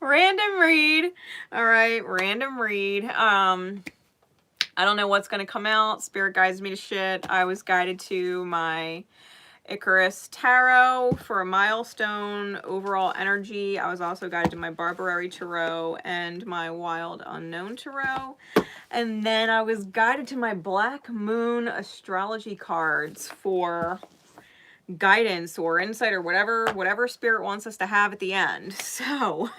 Random read. All right, random read. I don't know what's going to come out. Spirit guides me to shit. I was guided to my Icarus Tarot for a milestone overall energy. I was also guided to my Barbarary Tarot and my Wild Unknown Tarot. And then I was guided to my Black Moon astrology cards for guidance or insight or whatever spirit wants us to have at the end. So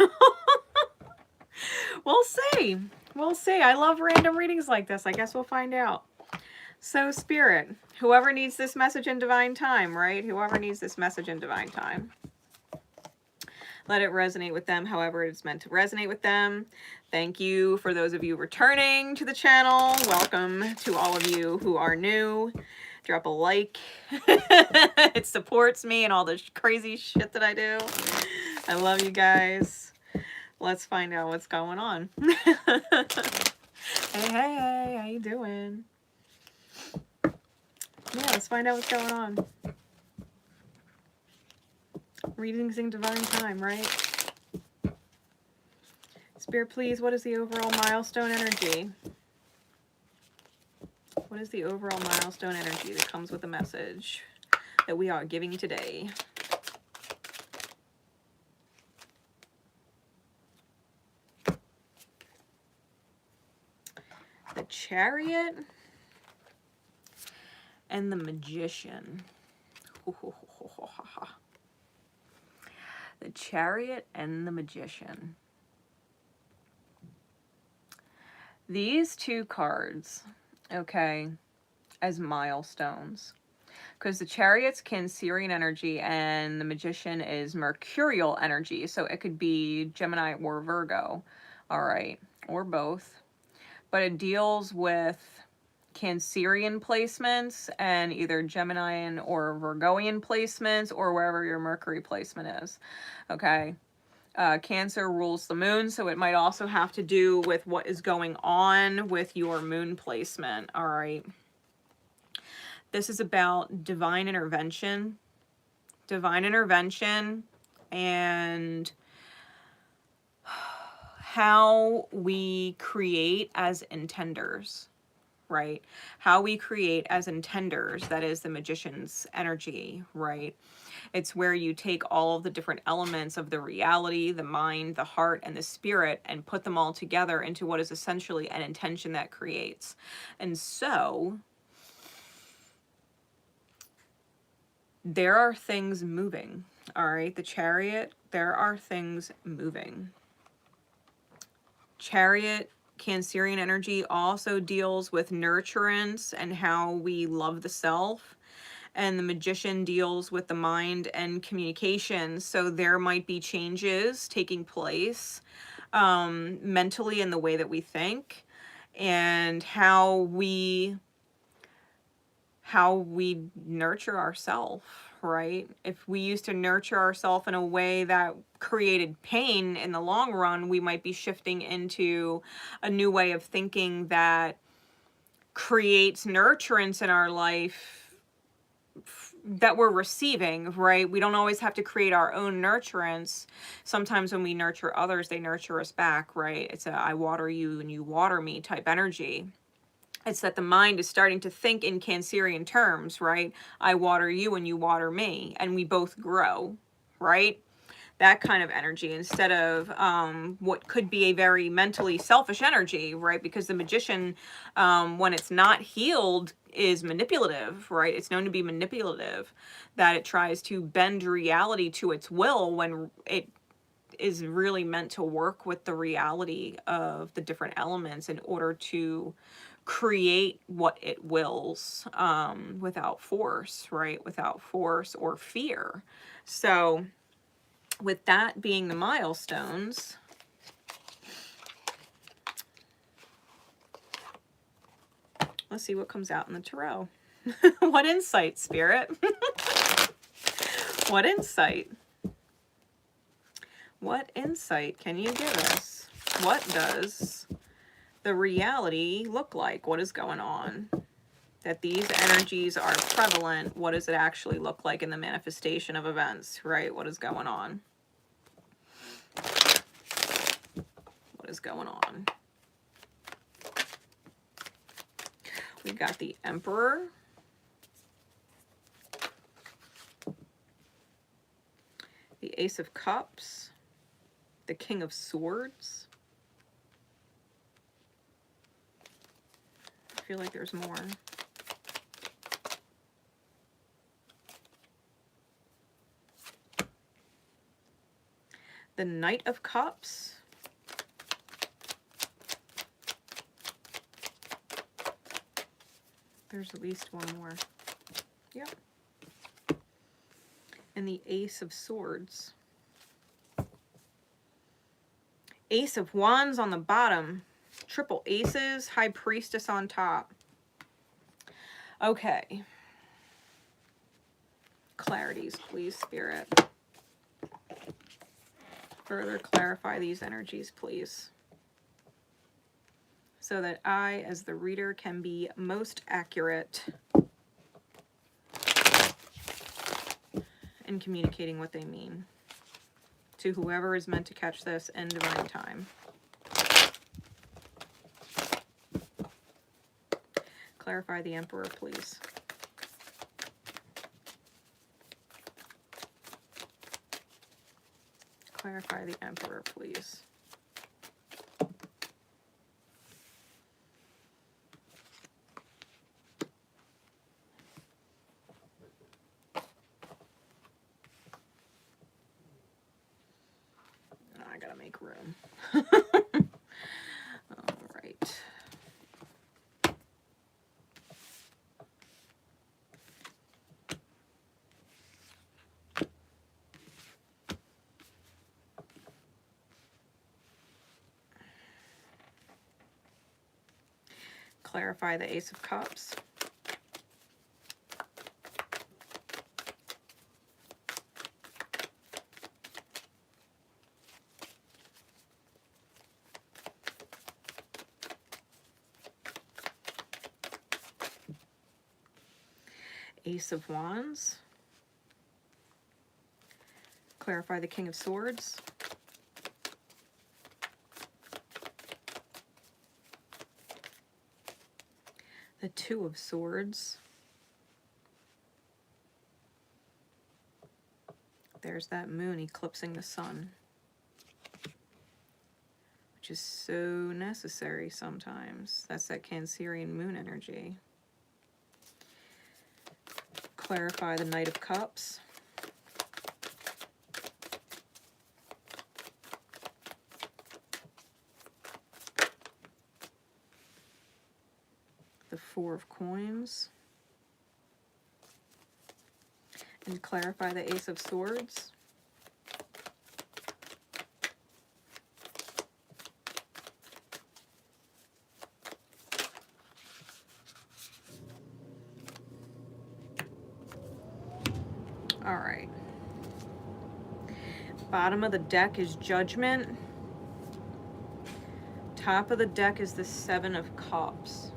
we'll see. We'll see. I love random readings like this. I guess we'll find out. So spirit, whoever needs this message in divine time, right? Whoever needs this message in divine time. Let it resonate with them however it's meant to resonate with them. Thank you for those of you returning to the channel. Welcome to all of you who are new. Drop a like. It supports me and all the crazy shit that I do. I love you guys. Let's find out what's going on. Hey, how you doing? Yeah, let's find out what's going on. Readings in divine time, right? Spirit, please, what is the overall milestone energy? What is the overall milestone energy that comes with the message that we are giving today? The Chariot and the Magician. The Chariot and the Magician. These two cards, okay, as milestones. Because the Chariot's Cancerian energy and the Magician is Mercurial energy. So it could be Gemini or Virgo. All right. Or both. But it deals with Cancerian placements and either Geminian or Virgoian placements or wherever your Mercury placement is. Okay. Cancer rules the moon, so it might also have to do with what is going on with your moon placement. All right. This is about divine intervention. Divine intervention and how we create as intenders, right? How we create as intenders, that is the Magician's energy, right? It's where you take all of the different elements of the reality, the mind, the heart, and the spirit, and put them all together into what is essentially an intention that creates. And so there are things moving, all right? The Chariot, there are things moving. Chariot, Cancerian energy also deals with nurturance and how we love the self. And the Magician deals with the mind and communication. So there might be changes taking place mentally in the way that we think and how we nurture ourselves, right? If we used to nurture ourselves in a way that created pain in the long run, we might be shifting into a new way of thinking that creates nurturance in our life that we're receiving, right? We don't always have to create our own nurturance. Sometimes when we nurture others, they nurture us back, right? It's a I water you and you water me type energy. It's that the mind is starting to think in Cancerian terms, right? I water you and you water me, and we both grow, right? That kind of energy instead of what could be a very mentally selfish energy, right? Because the Magician, when it's not healed, is manipulative, right? It's known to be manipulative, that it tries to bend reality to its will when it is really meant to work with the reality of the different elements in order to create what it wills without force, right? Without force or fear. So with that being the milestones, let's see what comes out in the tarot. What insight, Spirit? What insight? What insight can you give us? What does the reality look like? What is going on? That these energies are prevalent. What does it actually look like in the manifestation of events, right? What is going on? is going on. We got the Emperor. The Ace of Cups. The King of Swords. I feel like there's more. The Knight of Cups. There's at least one more. Yep. And the Ace of Swords. Ace of Wands on the bottom. Triple aces. High Priestess on top. Okay. Clarities, please, Spirit. Further clarify these energies, please, so that I, as the reader, can be most accurate in communicating what they mean to whoever is meant to catch this in divine time. Clarify the Emperor, please. Clarify the Emperor, please. I gotta make room. All right. Clarify the Ace of Cups. Ace of Wands. Clarify the King of Swords. The Two of Swords. There's that moon eclipsing the sun, which is so necessary sometimes. That's that Cancerian moon energy. Clarify the Knight of Cups. The Four of Coins. And clarify the Ace of Swords. All right. Bottom of the deck is Judgment. Top of the deck is the Seven of Cups.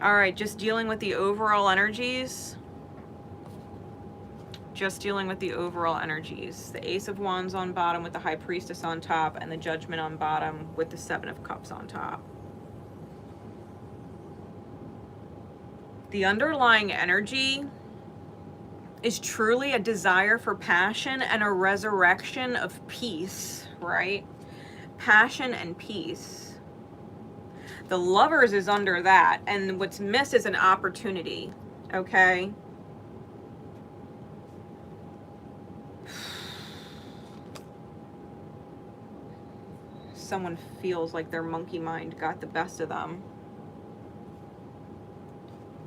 All right, just dealing with the overall energies. Just dealing with the overall energies. The Ace of Wands on bottom with the High Priestess on top, and the Judgment on bottom with the Seven of Cups on top. The underlying energy is truly a desire for passion and a resurrection of peace, right? Passion and peace. The Lovers is under that, and what's missed is an opportunity, okay? Someone feels like their monkey mind got the best of them.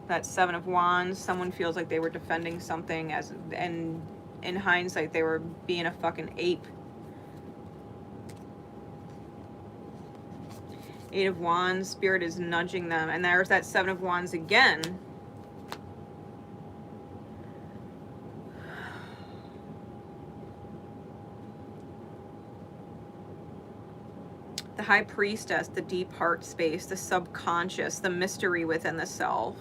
That Seven of Wands, someone feels like they were defending something, and in hindsight they were being a fucking ape. Eight of Wands, Spirit is nudging them, and there's that Seven of Wands again. The High Priestess, the deep heart space, the subconscious, the mystery within the self.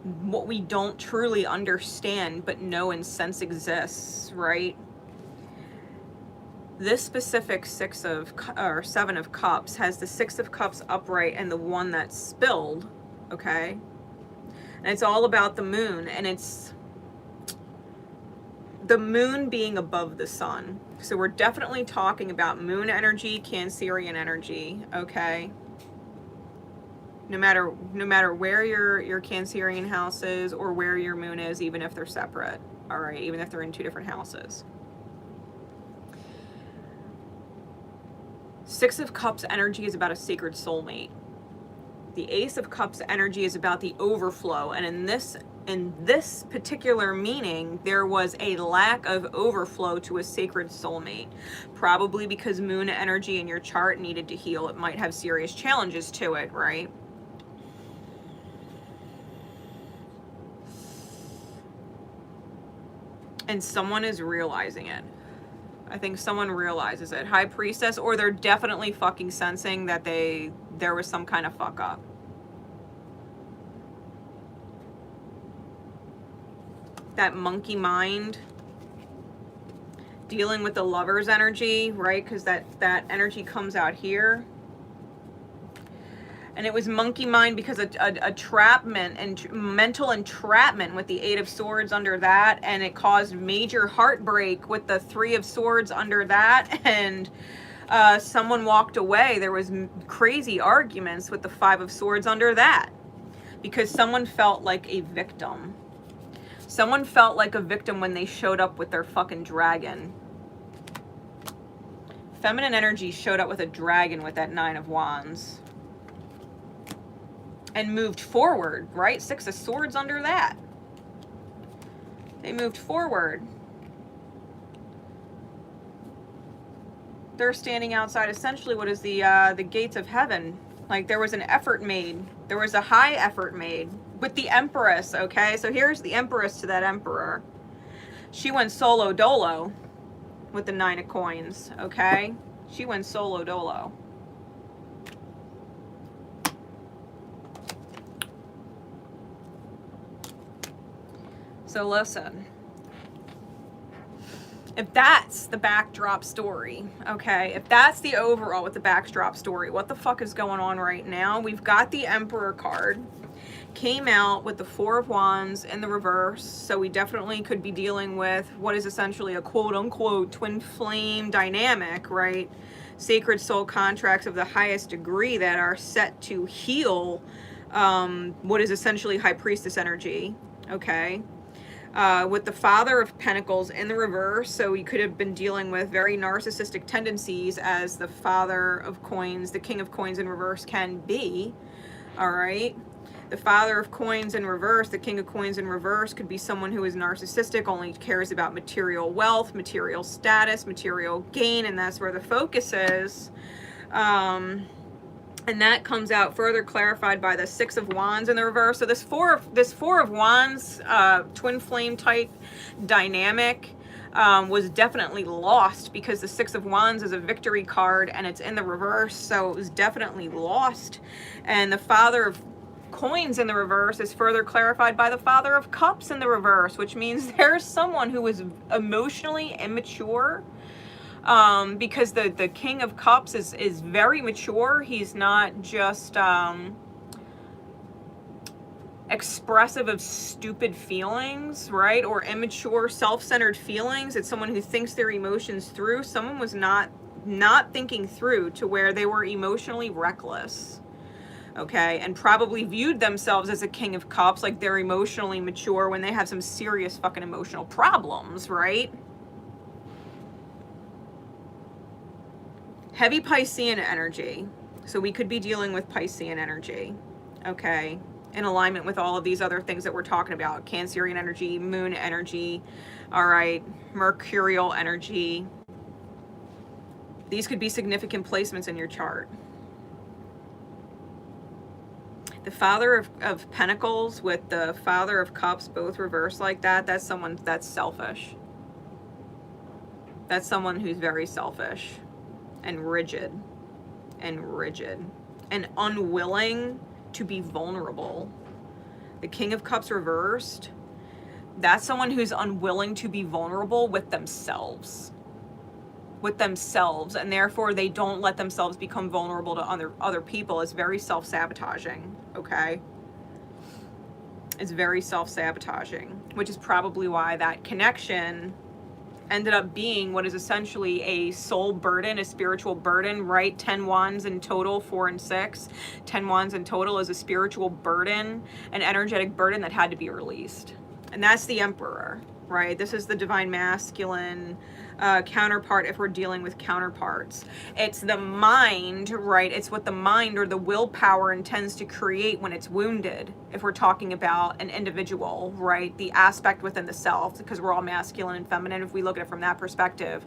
what we don't truly understand but know and sense exists, right? This specific Seven of Cups has the Six of Cups upright and the one that's spilled, okay? And it's all about the moon, and it's the moon being above the sun. So we're definitely talking about moon energy, Cancerian energy, okay? No matter where your Cancerian house is or where your moon is, even if they're separate, all right? Even if they're in two different houses. Six of Cups energy is about a sacred soulmate. The Ace of Cups energy is about the overflow, and in this particular meaning, there was a lack of overflow to a sacred soulmate, probably because moon energy in your chart needed to heal. It might have serious challenges to it, right? And someone is realizing it. I think someone realizes it. High Priestess, or they're definitely fucking sensing that there was some kind of fuck up. That monkey mind, dealing with the Lover's energy, right? Because that energy comes out here. And it was monkey mind because of entrapment and mental entrapment with the Eight of Swords under that, and it caused major heartbreak with the Three of Swords under that, and someone walked away. There was crazy arguments with the Five of Swords under that because someone felt like a victim. Someone felt like a victim when they showed up with their fucking dragon. Feminine energy showed up with a dragon with that Nine of Wands. And moved forward, right? Six of Swords under that. They moved forward. They're standing outside essentially what is the gates of heaven. Like there was an effort made. There was a high effort made with the Empress, okay? So here's the Empress to that Emperor. She went solo dolo with the Nine of Coins, okay? She went solo dolo. So listen, if that's the backdrop story, okay, if that's the overall with the backdrop story, what the fuck is going on right now? We've got the Emperor card, came out with the Four of Wands in the reverse, so we definitely could be dealing with what is essentially a quote-unquote twin flame dynamic, right? Sacred soul contracts of the highest degree that are set to heal what is essentially High Priestess energy, okay? With the Father of Pentacles in the reverse, so you could have been dealing with very narcissistic tendencies as the Father of Coins, the King of Coins in reverse can be, all right? The Father of Coins in reverse, the King of Coins in reverse could be someone who is narcissistic, only cares about material wealth, material status, material gain, and that's where the focus is. And that comes out further clarified by the Six of Wands in the reverse. So this Four of Wands, twin flame type dynamic was definitely lost because the Six of Wands is a victory card and it's in the reverse. So it was definitely lost. And the Father of Coins in the reverse is further clarified by the Father of Cups in the reverse, which means there's someone who is emotionally immature. Because the King of Cups is very mature. He's not just expressive of stupid feelings, right? Or immature, self-centered feelings. It's someone who thinks their emotions through. Someone was not thinking through to where they were emotionally reckless, okay? And probably viewed themselves as a King of Cups, like they're emotionally mature when they have some serious fucking emotional problems, right? Heavy Piscean energy. So we could be dealing with Piscean energy, okay? In alignment with all of these other things that we're talking about. Cancerian energy, moon energy, all right, mercurial energy. These could be significant placements in your chart. The Father of Pentacles with the Father of Cups both reversed like that, that's someone that's selfish. That's someone who's very selfish. And rigid and unwilling to be vulnerable. The King of Cups reversed, that's someone who's unwilling to be vulnerable with themselves. And therefore they don't let themselves become vulnerable to other people. It's very self-sabotaging, okay? It's very self-sabotaging, which is probably why that connection ended up being what is essentially a soul burden, a spiritual burden, right? 10 wands in total, 4 and 6. 10 wands in total is a spiritual burden, an energetic burden that had to be released. And that's the Emperor, right? This is the divine masculine counterpart if we're dealing with counterparts. It's the mind, right? It's what the mind or the willpower intends to create when it's wounded. If we're talking about an individual, right? The aspect within the self, because we're all masculine and feminine, if we look at it from that perspective.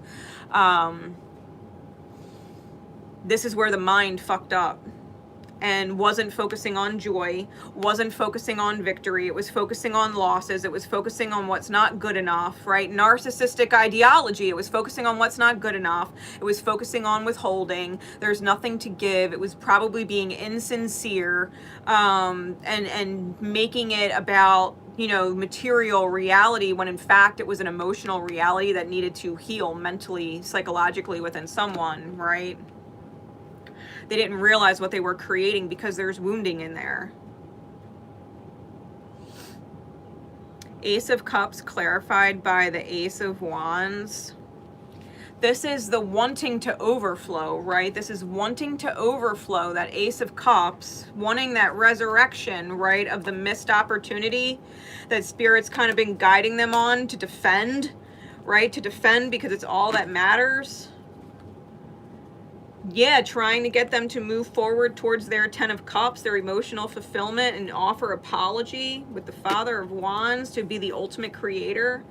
This is where the mind fucked up and wasn't focusing on joy, wasn't focusing on victory. It was focusing on losses. It was focusing on what's not good enough, right? Narcissistic ideology. It was focusing on what's not good enough. It was focusing on withholding. There's nothing to give. It was probably being insincere, and making it about, you know, material reality when in fact it was an emotional reality that needed to heal mentally, psychologically within someone, right? They didn't realize what they were creating because there's wounding in there. Ace of Cups clarified by the Ace of Wands. This is the wanting to overflow, right? This is wanting to overflow, that Ace of Cups, wanting that resurrection, right, of the missed opportunity that Spirit's kind of been guiding them on to defend, right? To defend because it's all that matters. Yeah, trying to get them to move forward towards their 10 of Cups, their emotional fulfillment, and offer apology with the Father of Wands to be the ultimate creator,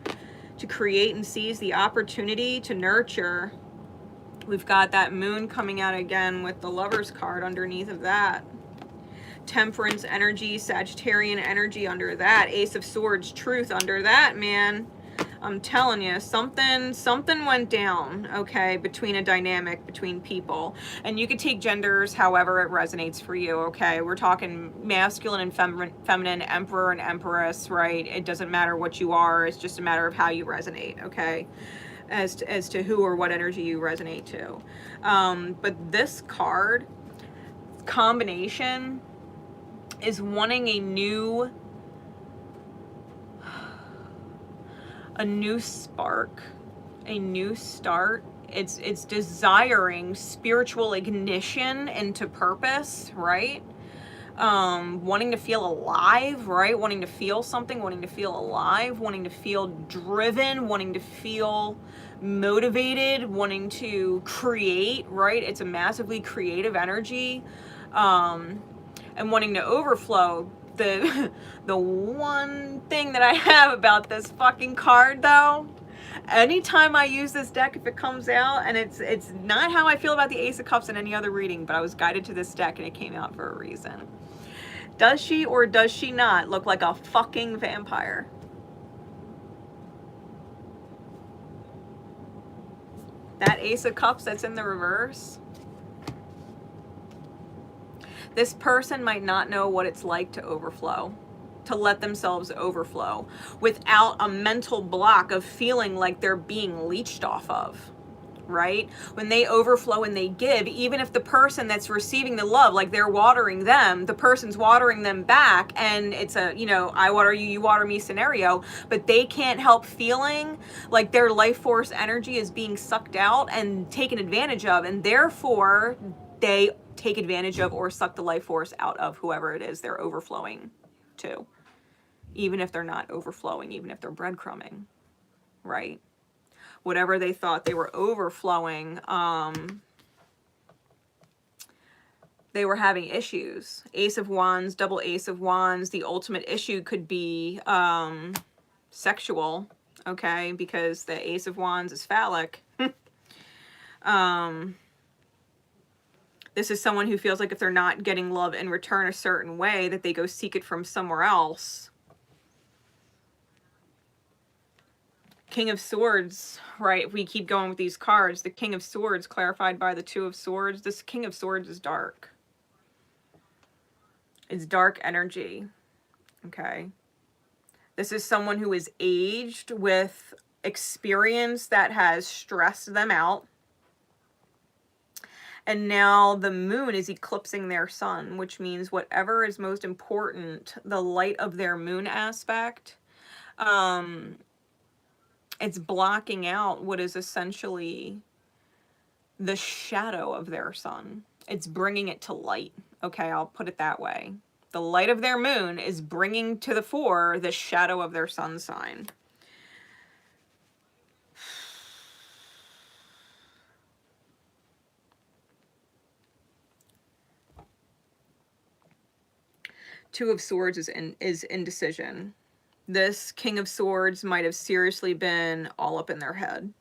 to create and seize the opportunity to nurture. We've got that Moon coming out again with the Lover's card underneath of that. Temperance energy, Sagittarian energy under that. Ace of Swords, truth under that, man. I'm telling you, something went down, okay, between a dynamic between people. And you could take genders however it resonates for you, okay? We're talking masculine and feminine, emperor and empress, right? It doesn't matter what you are. It's just a matter of how you resonate, okay? As to who or what energy you resonate to. But this card combination is wanting a new spark, a new start. It's desiring spiritual ignition into purpose, right? Wanting to feel alive, right? Wanting to feel something, wanting to feel alive, wanting to feel driven, wanting to feel motivated, wanting to create, right? It's a massively creative energy, and wanting to overflow. The one thing that I have about this fucking card, though, anytime I use this deck, if it comes out, and it's not how I feel about the Ace of Cups in any other reading, but I was guided to this deck and it came out for a reason. Does she or does she not look like a fucking vampire? That Ace of Cups that's in the reverse. This person might not know what it's like to overflow, to let themselves overflow without a mental block of feeling like they're being leached off of, right? When they overflow and they give, even if the person that's receiving the love, like they're watering them, the person's watering them back, and it's a, you know, I water you, you water me scenario, but they can't help feeling like their life force energy is being sucked out and taken advantage of, and therefore they take advantage of or suck the life force out of whoever it is they're overflowing to, even if they're not overflowing, even if they're breadcrumbing, right? Whatever they thought they were overflowing, they were having issues. Ace of Wands, double Ace of Wands. The ultimate issue could be sexual, okay? Because the Ace of Wands is phallic. This is someone who feels like if they're not getting love in return a certain way, that they go seek it from somewhere else. King of Swords, right? If we keep going with these cards, the King of Swords clarified by the Two of Swords. This King of Swords is dark. It's dark energy, Okay. This is someone who is aged with experience that has stressed them out. And now the moon is eclipsing their sun, which means whatever is most important, the light of their moon aspect, it's blocking out what is essentially the shadow of their sun. It's bringing it to light. Okay, I'll put it that way. The light of their moon is bringing to the fore the shadow of their sun sign. Two of Swords is indecision. This King of Swords might have seriously been all up in their head,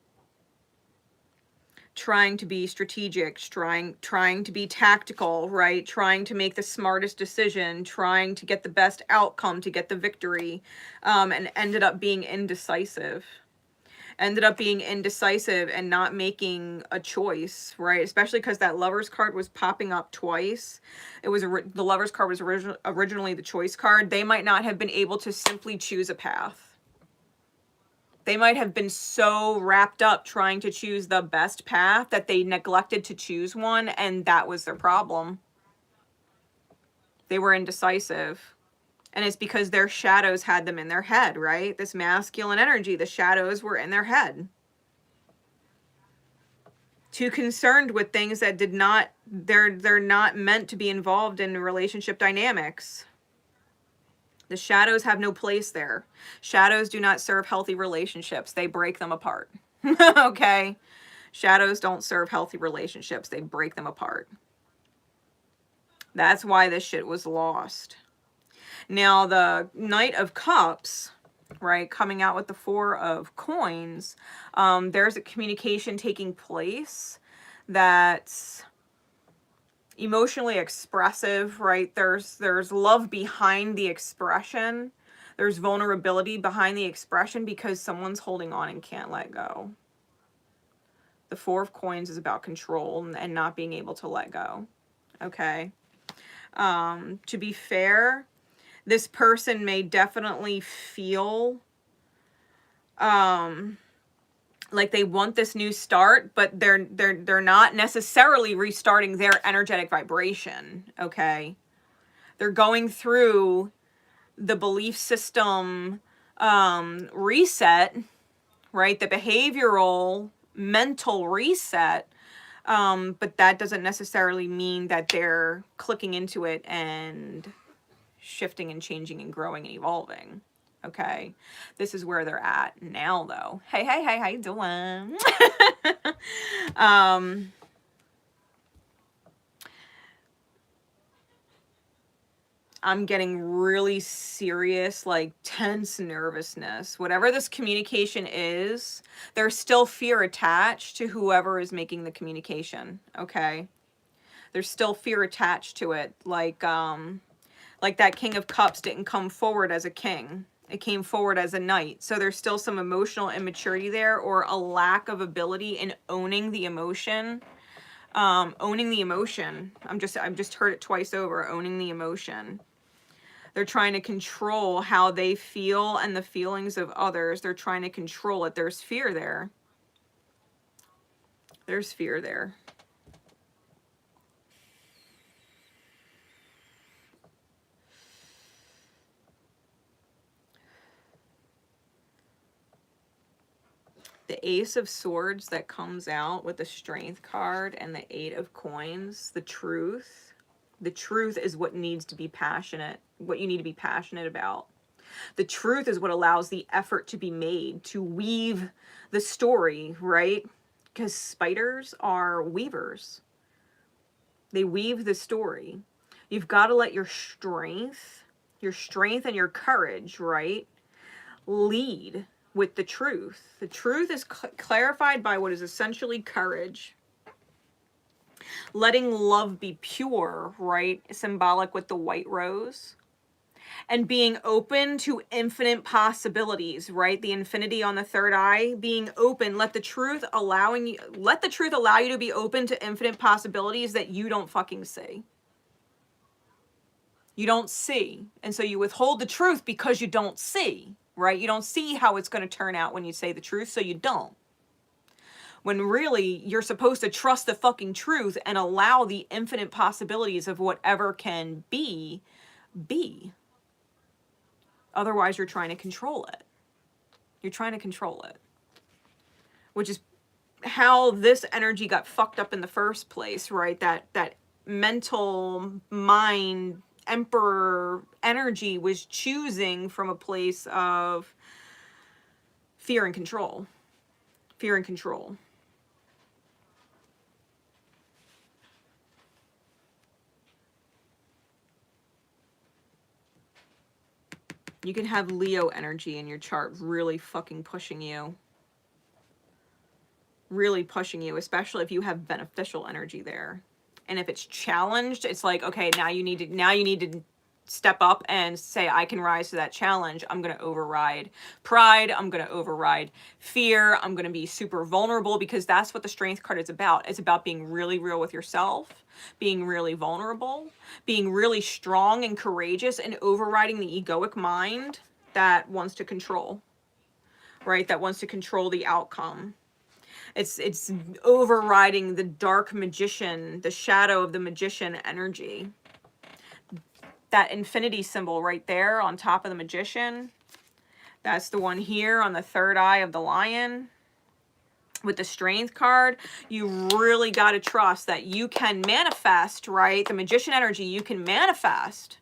trying to be strategic, trying to be tactical, right? Trying to make the smartest decision, trying to get the best outcome, to get the victory, and ended up being indecisive. Ended up being indecisive and not making a choice, right? Especially because that Lover's card was popping up twice. It was the Lover's card was originally the choice card. They might not have been able to simply choose a path. They might have been so wrapped up trying to choose the best path that they neglected to choose one, and that was their problem. They were indecisive. And it's because their shadows had them in their head, right? This masculine energy, the shadows were in their head. Too concerned with things that did not, they're not meant to be involved in relationship dynamics. The shadows have no place there. Shadows do not serve healthy relationships. They break them apart. Okay? Shadows don't serve healthy relationships. They break them apart. That's why this shit was lost. Now, the Knight of Cups, right, coming out with the Four of Coins, there's a communication taking place that's emotionally expressive, right? There's love behind the expression. There's vulnerability behind the expression because someone's holding on and can't let go. The Four of Coins is about control and not being able to let go. Okay? To be fair, this person may definitely feel like they want this new start, but they're not necessarily restarting their energetic vibration, okay? They're going through the belief system reset, right? The behavioral, mental reset, but that doesn't necessarily mean that they're clicking into it and shifting and changing and growing and evolving. Okay, this is where they're at now, though. Hey, how you doing? I'm getting really serious, like tense nervousness. Whatever this communication is, there's still fear attached to whoever is making the communication. Okay, there's still fear attached to it, like that King of Cups didn't come forward as a king. It came forward as a knight. So there's still some emotional immaturity there, or a lack of ability in owning the emotion. Owning the emotion. I've just heard it twice over. Owning the emotion. They're trying to control how they feel and the feelings of others. They're trying to control it. There's fear there. There's fear there. The Ace of Swords that comes out with the Strength card and the Eight of Coins, the truth. The truth is what needs to be passionate, what you need to be passionate about. The truth is what allows the effort to be made to weave the story, right? Because spiders are weavers. They weave the story. You've got to let your strength and your courage, right, lead with the truth. The truth is clarified by what is essentially courage. Letting love be pure, right? Symbolic with the white rose. And being open to infinite possibilities, right? The infinity on the third eye, being open. Let the truth allow you to be open to infinite possibilities that you don't fucking see. You don't see. And so you withhold the truth because you don't see, right? You don't see how it's going to turn out when you say the truth, so you don't. When really you're supposed to trust the fucking truth and allow the infinite possibilities of whatever can be. Otherwise, you're trying to control it. You're trying to control it. Which is how this energy got fucked up in the first place, right? That mental mind emperor energy was choosing from a place of fear and control. Fear and control. You can have Leo energy in your chart really fucking pushing you. Really pushing you, especially if you have beneficial energy there. And if it's challenged, it's like, okay, now you need to step up and say, I can rise to that challenge. I'm going to override pride. I'm going to override fear. I'm going to be super vulnerable, because that's what the strength card is about. It's about being really real with yourself, being really vulnerable, being really strong and courageous, and overriding the egoic mind that wants to control, right? That wants to control the outcome. It's overriding the dark magician, the shadow of the magician energy. That infinity symbol right there on top of the magician, that's the one here on the third eye of the lion. With the strength card, you really got to trust that you can manifest, right? The magician energy, you can manifest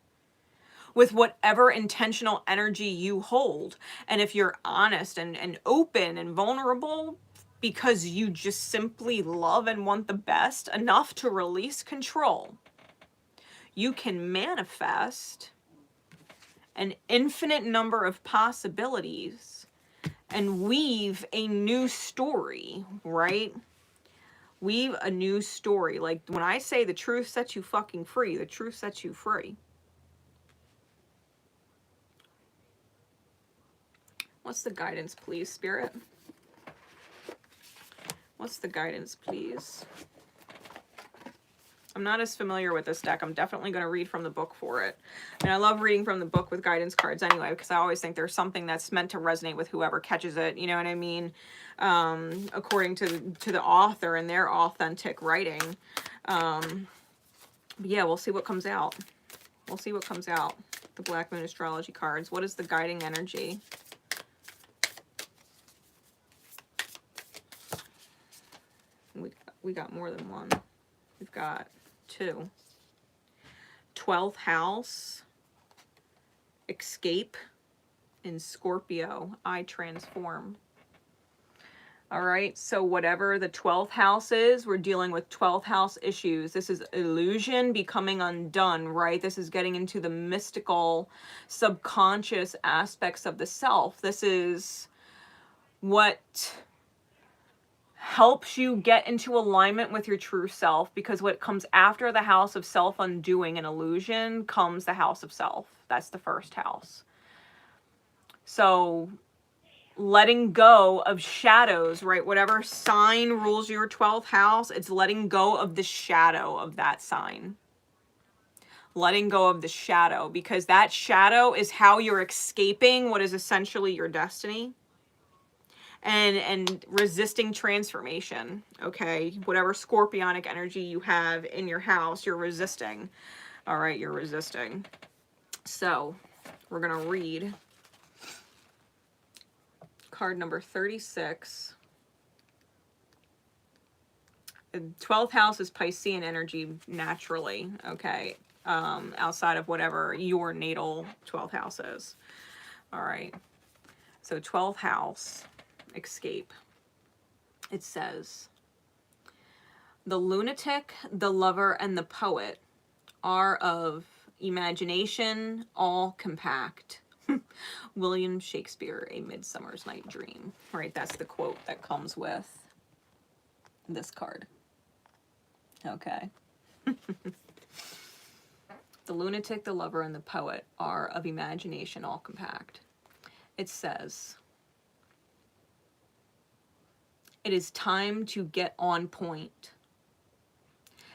with whatever intentional energy you hold. And if you're honest and open and vulnerable, because you just simply love and want the best enough to release control, you can manifest an infinite number of possibilities and weave a new story, right? Weave a new story. Like when I say the truth sets you fucking free, the truth sets you free. What's the guidance, please, Spirit? What's the guidance, please? I'm not as familiar with this deck. I'm definitely going to read from the book for it. And I love reading from the book with guidance cards anyway, because I always think there's something that's meant to resonate with whoever catches it. You know what I mean? According to the author and their authentic writing. But yeah, we'll see what comes out. We'll see what comes out. The Black Moon Astrology cards. What is the guiding energy? We got more than one. We've got two. 12th house, escape, in Scorpio, I transform. All right, so whatever the 12th house is, we're dealing with 12th house issues. This is illusion becoming undone, right? This is getting into the mystical, subconscious aspects of the self. This is what helps you get into alignment with your true self, because what comes after the house of self undoing and illusion comes the house of self. That's the first house. So letting go of shadows, right? Whatever sign rules your 12th house, it's letting go of the shadow of that sign. Letting go of the shadow, because that shadow is how you're escaping what is essentially your destiny. And resisting transformation, okay? Whatever scorpionic energy you have in your house, you're resisting. All right, you're resisting. So, we're going to read card number 36. The 12th house is Piscean energy naturally, okay? Outside of whatever your natal 12th house is. All right. So, 12th house. Escape. It says, the lunatic, the lover, and the poet are of imagination all compact. William Shakespeare, A Midsummer's Night Dream. Right, that's the quote that comes with this card. Okay. The lunatic, the lover, and the poet are of imagination all compact. It says, it is time to get on point.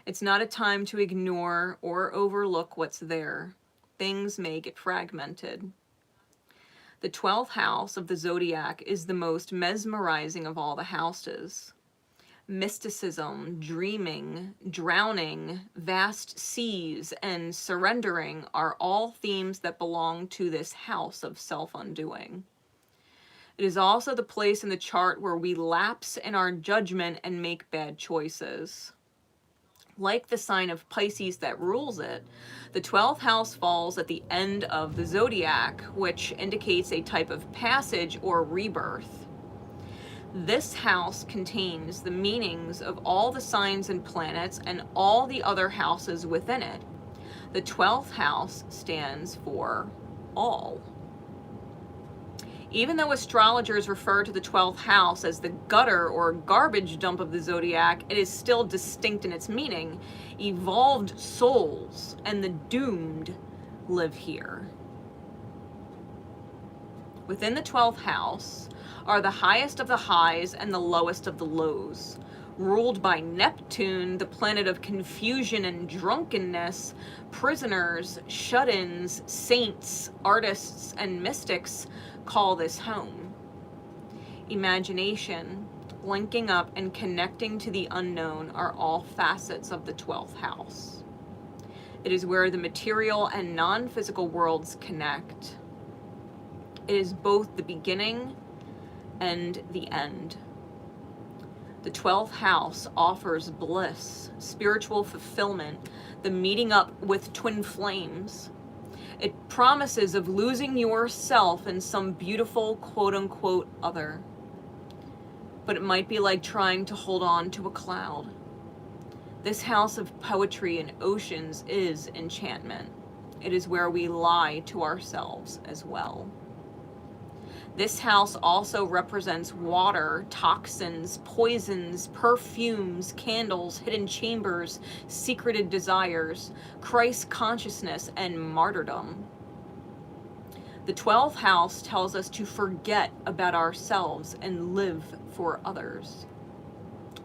It's not a time to ignore or overlook what's there. things may get fragmented. The 12th house of the zodiac is the most mesmerizing of all the houses. Mysticism, dreaming, drowning, vast seas, and surrendering are all themes that belong to this house of self-undoing. It is also the place in the chart where we lapse in our judgment and make bad choices. Like the sign of Pisces that rules it, the 12th house falls at the end of the zodiac, which indicates a type of passage or rebirth. This house contains the meanings of all the signs and planets and all the other houses within it. The 12th house stands for all. Even though astrologers refer to the 12th house as the gutter or garbage dump of the zodiac, it is still distinct in its meaning. Evolved souls and the doomed live here. Within the 12th house are the highest of the highs and the lowest of the lows. Ruled by Neptune, the planet of confusion and drunkenness, prisoners, shut-ins, saints, artists, and mystics call this home. Imagination, linking up and connecting to the unknown are all facets of the 12th house. It is where the material and non-physical worlds connect. It is both the beginning and the end. The 12th house offers bliss, spiritual fulfillment, the meeting up with twin flames. It promises of losing yourself in some beautiful quote-unquote other. But it might be like trying to hold on to a cloud. This house of poetry and oceans is enchantment. It is where we lie to ourselves as well. This house also represents water, toxins, poisons, perfumes, candles, hidden chambers, secreted desires, Christ consciousness, and martyrdom. The 12th house tells us to forget about ourselves and live for others.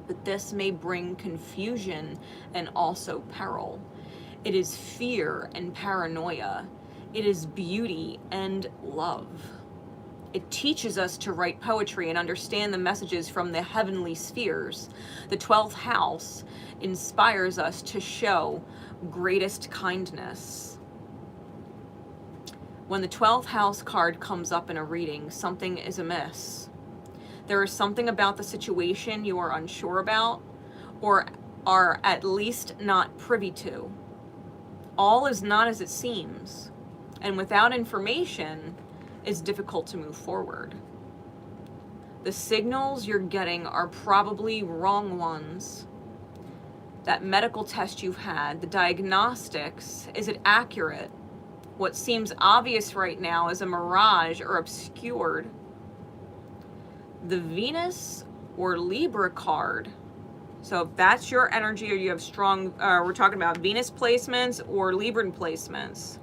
But this may bring confusion and also peril. It is fear and paranoia. It is beauty and love. It teaches us to write poetry and understand the messages from the heavenly spheres. The 12th house inspires us to show greatest kindness. When the 12th house card comes up in a reading, something is amiss. There is something about the situation you are unsure about or are at least not privy to. All is not as it seems, and without information, it's difficult to move forward. The signals you're getting are probably wrong ones. That medical test you've had, the diagnostics, is it accurate? What seems obvious right now is a mirage or obscured. The Venus or Libra card. So if that's your energy or you have strong, we're talking about Venus placements or Libran placements.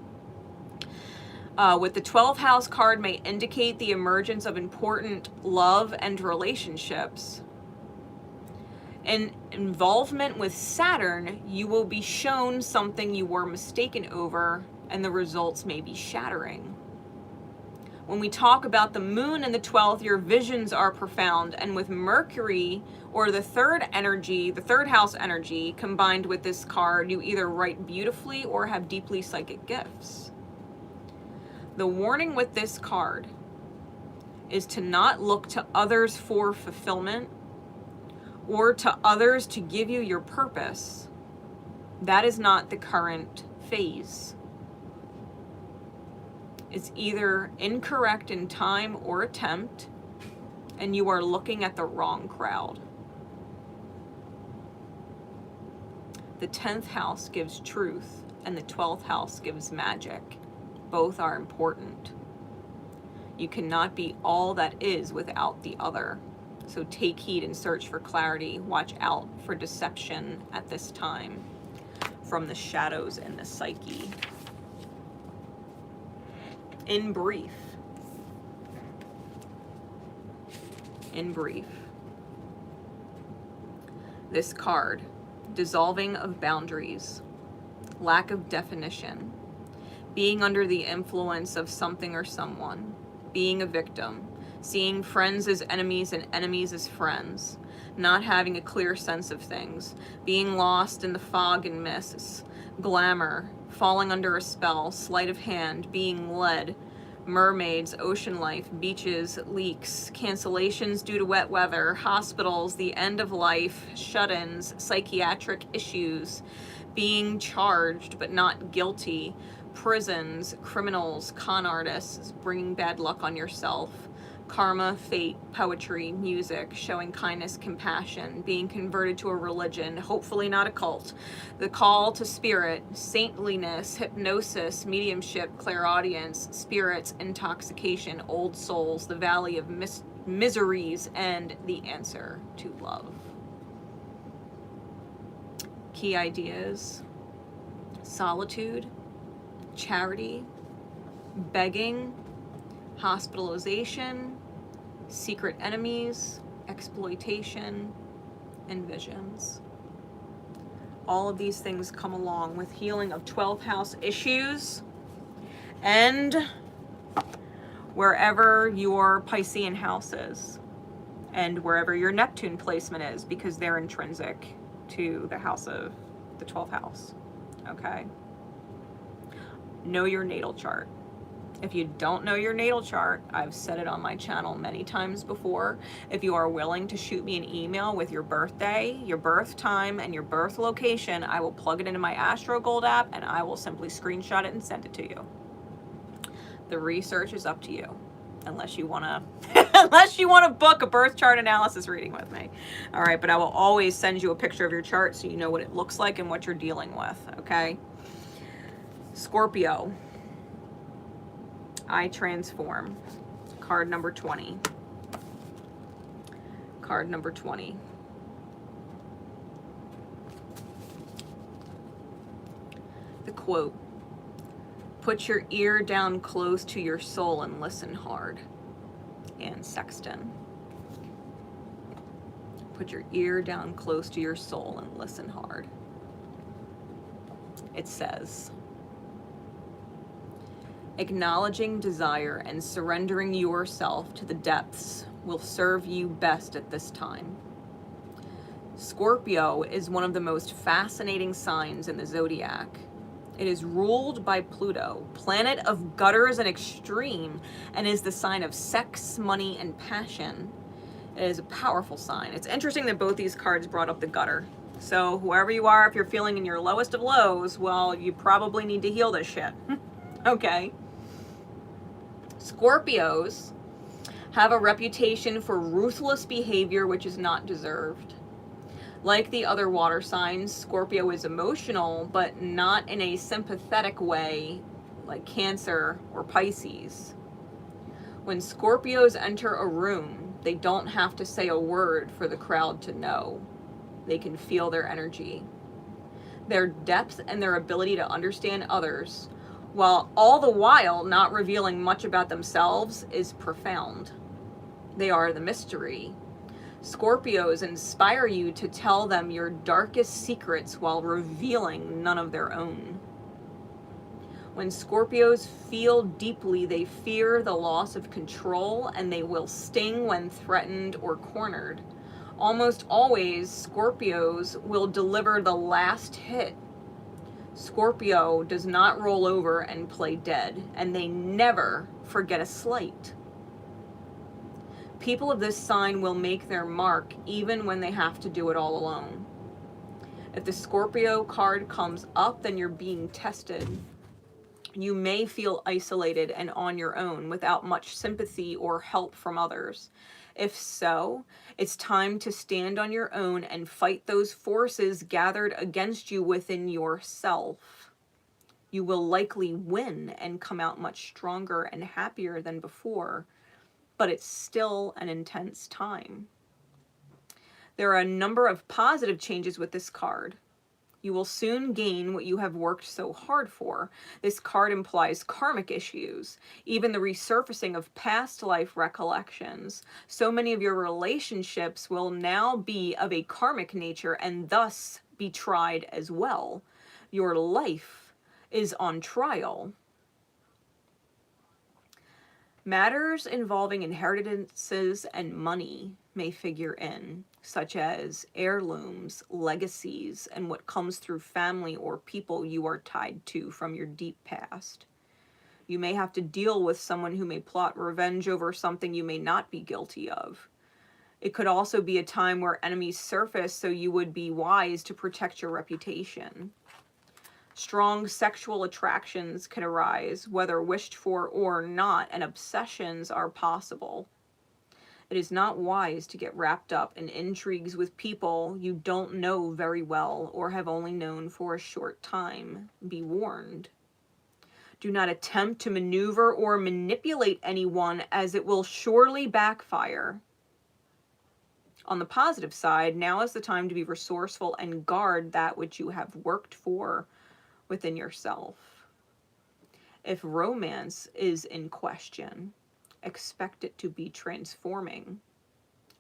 With the 12th house card may indicate the emergence of important love and relationships. In involvement with Saturn, you will be shown something you were mistaken over, and the results may be shattering. When we talk about the moon in the 12th, your visions are profound, and with Mercury or the third energy, the third house energy combined with this card, you either write beautifully or have deeply psychic gifts. The warning with this card is to not look to others for fulfillment or to others to give you your purpose. That is not the current phase. It's either incorrect in time or attempt, and you are looking at the wrong crowd. The 10th house gives truth, and the 12th house gives magic. Both are important. You cannot be all that is without the other. So take heed and search for clarity. Watch out for deception at this time from the shadows and the psyche. In brief, this card, dissolving of boundaries, lack of definition, being under the influence of something or someone, being a victim, seeing friends as enemies and enemies as friends, not having a clear sense of things, being lost in the fog and mists, glamour, falling under a spell, sleight of hand, being led, mermaids, ocean life, beaches, leaks, cancellations due to wet weather, hospitals, the end of life, shut-ins, psychiatric issues, being charged but not guilty, prisons, criminals, con artists, bringing bad luck on yourself, karma, fate, poetry, music, showing kindness, compassion, being converted to a religion, hopefully not a cult, the call to spirit, saintliness, hypnosis, mediumship, clairaudience, spirits, intoxication, old souls, the valley of miseries, and the answer to love. Key ideas: solitude, charity, begging, hospitalization, secret enemies, exploitation, and visions. All of these things come along with healing of 12th house issues and wherever your Piscean house is and wherever your Neptune placement is, because they're intrinsic to the house of the 12th house. Okay? Know your natal chart. If you don't know your natal chart, I've said it on my channel many times before. If you are willing to shoot me an email with your birthday, your birth time, and your birth location, I will plug it into my Astro Gold app and I will simply screenshot it and send it to you. The research is up to you, unless you want to book a birth chart analysis reading with me. All right, but I will always send you a picture of your chart so you know what it looks like and what you're dealing with, okay? Scorpio. I transform. Card number 20. Card number 20. The quote: put your ear down close to your soul and listen hard. And Sexton. Put your ear down close to your soul and listen hard. It says, acknowledging desire and surrendering yourself to the depths will serve you best at this time. Scorpio is one of the most fascinating signs in the zodiac. It is ruled by Pluto, planet of gutters and extreme, and is the sign of sex, money, and passion. It is a powerful sign. It's interesting that both these cards brought up the gutter. So whoever you are, if you're feeling in your lowest of lows, well, you probably need to heal this shit. Okay. Scorpios have a reputation for ruthless behavior which is not deserved. Like the other water signs, Scorpio is emotional, but not in a sympathetic way like Cancer or Pisces. When Scorpios enter a room, they don't have to say a word for the crowd to know. They can feel their energy. Their depth and their ability to understand others, while all the while not revealing much about themselves, is profound. They are the mystery. Scorpios inspire you to tell them your darkest secrets while revealing none of their own. When Scorpios feel deeply, they fear the loss of control and they will sting when threatened or cornered. Almost always, Scorpios will deliver the last hit. Scorpio does not roll over and play dead, and they never forget a slight. People of this sign will make their mark even when they have to do it all alone. If the Scorpio card comes up, then you're being tested. You may feel isolated and on your own without much sympathy or help from others. If so, it's time to stand on your own and fight those forces gathered against you within yourself. You will likely win and come out much stronger and happier than before, but it's still an intense time. There are a number of positive changes with this card. You will soon gain what you have worked so hard for. This card implies karmic issues, even the resurfacing of past life recollections. So many of your relationships will now be of a karmic nature and thus be tried as well. Your life is on trial. Matters involving inheritances and money may figure in, such as heirlooms, legacies, and what comes through family or people you are tied to from your deep past. You may have to deal with someone who may plot revenge over something you may not be guilty of. It could also be a time where enemies surface, so you would be wise to protect your reputation. Strong sexual attractions can arise, whether wished for or not, and obsessions are possible. It is not wise to get wrapped up in intrigues with people you don't know very well or have only known for a short time. Be warned. Do not attempt to maneuver or manipulate anyone, as it will surely backfire. On the positive side, now is the time to be resourceful and guard that which you have worked for within yourself. If romance is in question, expect it to be transforming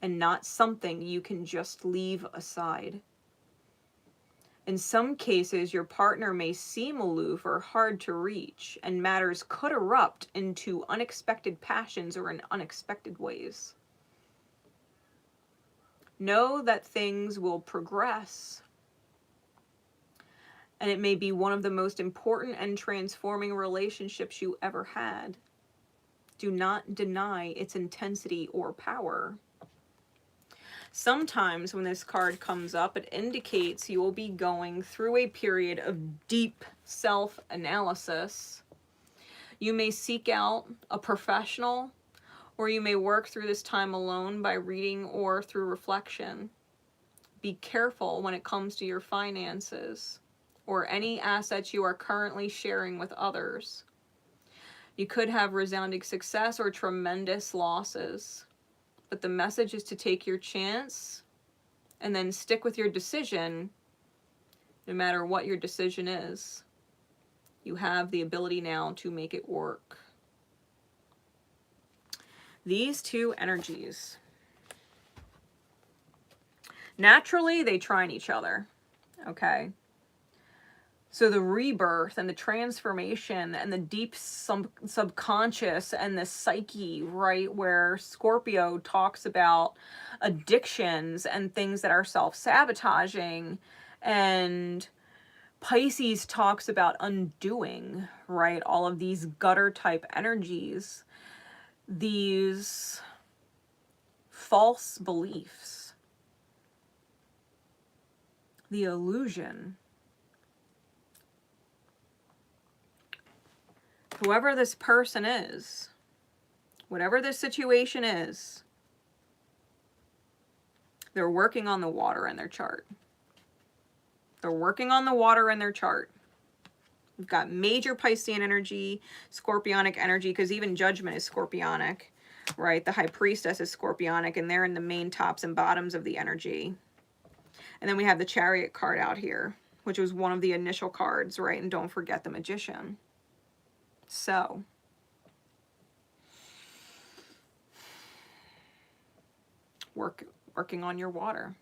and not something you can just leave aside. In some cases, your partner may seem aloof or hard to reach, and matters could erupt into unexpected passions or in unexpected ways. Know that things will progress, and it may be one of the most important and transforming relationships you ever had. Do not deny its intensity or power. Sometimes when this card comes up, it indicates you will be going through a period of deep self-analysis. You may seek out a professional, or you may work through this time alone by reading or through reflection. Be careful when it comes to your finances or any assets you are currently sharing with others. You could have resounding success or tremendous losses, but the message is to take your chance and then stick with your decision, no matter what your decision is. You have the ability now to make it work. These two energies, naturally, they trine each other, okay? So the rebirth and the transformation and the deep subconscious and the psyche, right, where Scorpio talks about addictions and things that are self-sabotaging, and Pisces talks about undoing, right, all of these gutter type energies, these false beliefs, the illusion. Whoever this person is, whatever this situation is, they're working on the water in their chart. They're working on the water in their chart. We've got major Piscean energy, Scorpionic energy, because even Judgment is Scorpionic, right? The High Priestess is Scorpionic, and they're in the main tops and bottoms of the energy. And then we have the Chariot card out here, which was one of the initial cards, right? And don't forget the Magician. So, working on your water.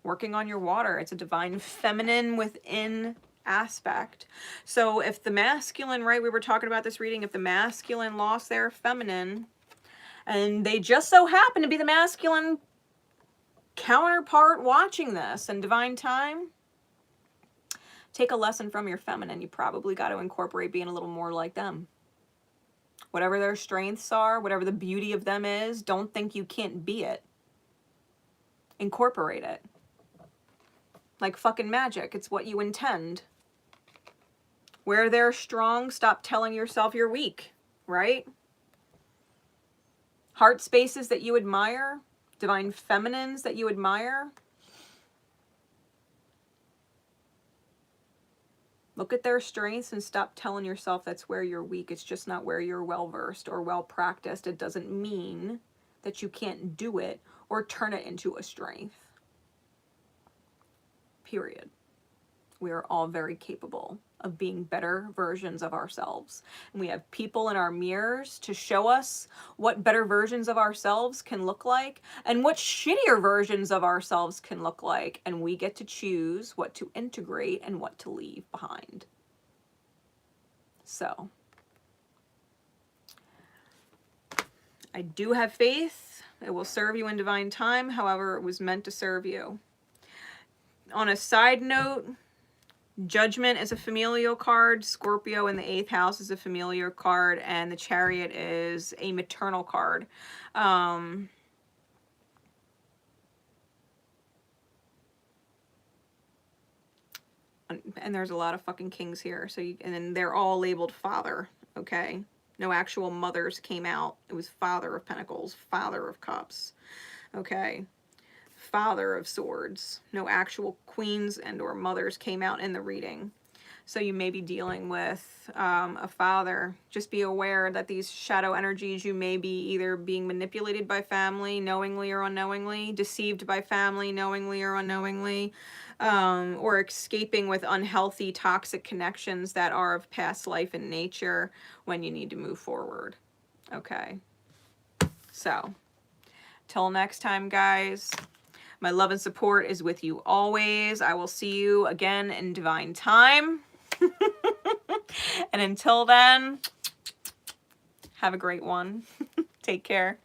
Working on your water. It's a divine feminine within aspect. So if the masculine, right, we were talking about this reading, if the masculine lost their feminine, and they just so happen to be the masculine counterpart watching this in divine time, take a lesson from your feminine. You probably got to incorporate being a little more like them. Whatever their strengths are, whatever the beauty of them is, don't think you can't be it. Incorporate it. Like fucking magic. It's what you intend. Where they're strong, stop telling yourself you're weak, right? Heart spaces that you admire, divine feminines that you admire, look at their strengths and stop telling yourself that's where you're weak. It's just not where you're well-versed or well-practiced. It doesn't mean that you can't do it or turn it into a strength. Period. We are all very capable of being better versions of ourselves. And we have people in our mirrors to show us what better versions of ourselves can look like and what shittier versions of ourselves can look like. And we get to choose what to integrate and what to leave behind. So, I do have faith. It will serve you in divine time. However, it was meant to serve you. On a side note, Judgment is a familial card. Scorpio in the 8th house is a familiar card. And the Chariot is a maternal card. And there's a lot of fucking kings here. So and then they're all labeled father. Okay. No actual mothers came out. It was Father of Pentacles, Father of Cups. Okay. Father of Swords. No actual queens and or mothers came out in the reading. So you may be dealing with a father. Just be aware that these shadow energies, you may be either being manipulated by family, knowingly or unknowingly, deceived by family, knowingly or unknowingly, or escaping with unhealthy, toxic connections that are of past life in nature when you need to move forward. Okay. So, till next time, guys. My love and support is with you always. I will see you again in divine time. And until then, have a great one. Take care.